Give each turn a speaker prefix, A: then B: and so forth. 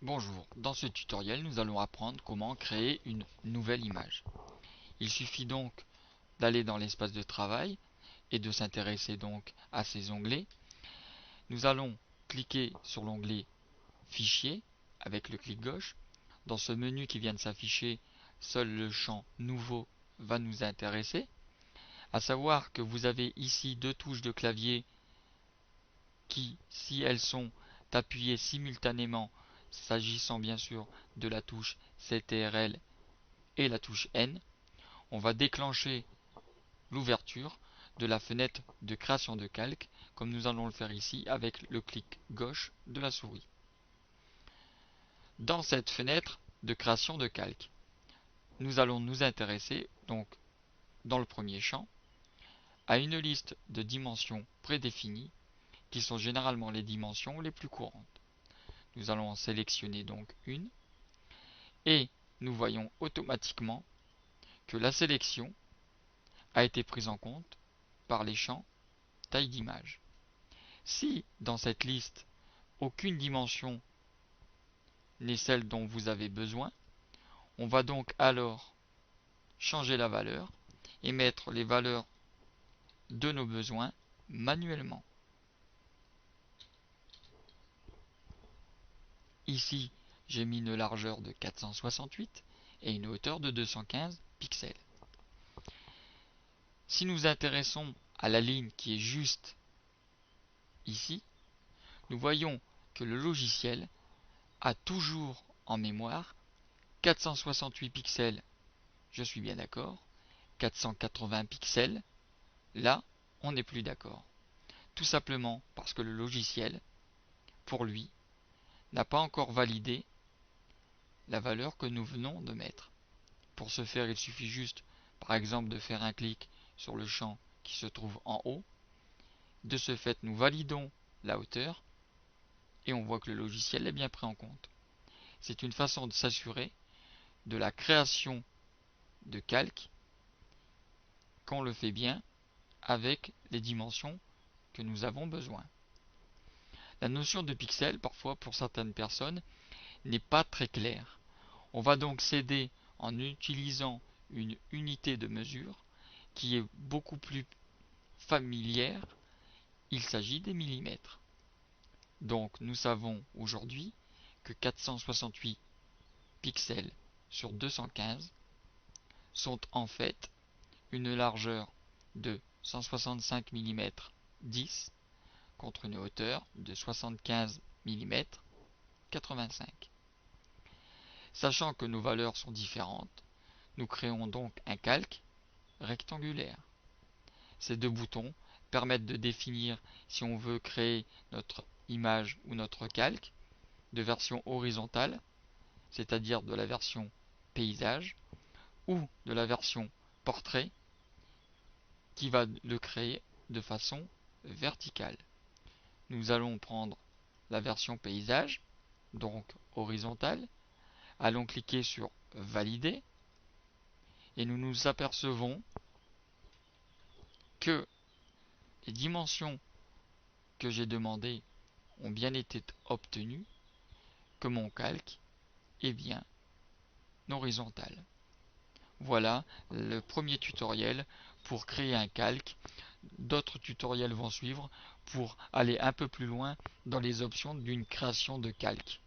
A: Bonjour, dans ce tutoriel nous allons apprendre comment créer une nouvelle image. Il suffit donc d'aller dans l'espace de travail et de s'intéresser donc à ces onglets. Nous allons cliquer sur l'onglet Fichier avec le clic gauche. Dans ce menu qui vient de s'afficher, seul le champ Nouveau va nous intéresser. À savoir que vous avez ici deux touches de clavier qui, si elles sont appuyées simultanément, s'agissant bien sûr de la touche CTRL et la touche N, on va déclencher l'ouverture de la fenêtre de création de calque, comme nous allons le faire ici avec le clic gauche de la souris. Dans cette fenêtre de création de calque, nous allons nous intéresser, donc dans le premier champ, à une liste de dimensions prédéfinies qui sont généralement les dimensions les plus courantes. Nous allons en sélectionner donc une et nous voyons automatiquement que la sélection a été prise en compte par les champs taille d'image. Si dans cette liste aucune dimension n'est celle dont vous avez besoin, on va donc alors changer la valeur et mettre les valeurs de nos besoins manuellement. Ici, j'ai mis une largeur de 468 et une hauteur de 215 pixels. Si nous intéressons à la ligne qui est juste ici, nous voyons que le logiciel a toujours en mémoire 468 pixels, je suis bien d'accord, 480 pixels, là, on n'est plus d'accord. Tout simplement parce que le logiciel, pour lui, n'a pas encore validé la valeur que nous venons de mettre. Pour ce faire, il suffit juste, par exemple, de faire un clic sur le champ qui se trouve en haut. De ce fait, nous validons la hauteur et on voit que le logiciel est bien pris en compte. C'est une façon de s'assurer de la création de calque qu'on le fait bien avec les dimensions que nous avons besoin. La notion de pixel, parfois pour certaines personnes, n'est pas très claire. On va donc s'aider en utilisant une unité de mesure qui est beaucoup plus familière. Il s'agit des millimètres. Donc nous savons aujourd'hui que 468 pixels sur 215 sont en fait une largeur de 165 mm 10 contre une hauteur de 75 mm 85. Sachant que nos valeurs sont différentes, nous créons donc un calque rectangulaire. Ces deux boutons permettent de définir si on veut créer notre image ou notre calque de version horizontale, c'est-à-dire de la version paysage, ou de la version portrait, qui va le créer de façon verticale. Nous allons prendre la version paysage, donc horizontale, allons cliquer sur valider, et nous nous apercevons que les dimensions que j'ai demandées ont bien été obtenues, que mon calque est bien horizontal. Voilà le premier tutoriel pour créer un calque. D'autres tutoriels vont suivre pour aller un peu plus loin dans les options d'une création de calque.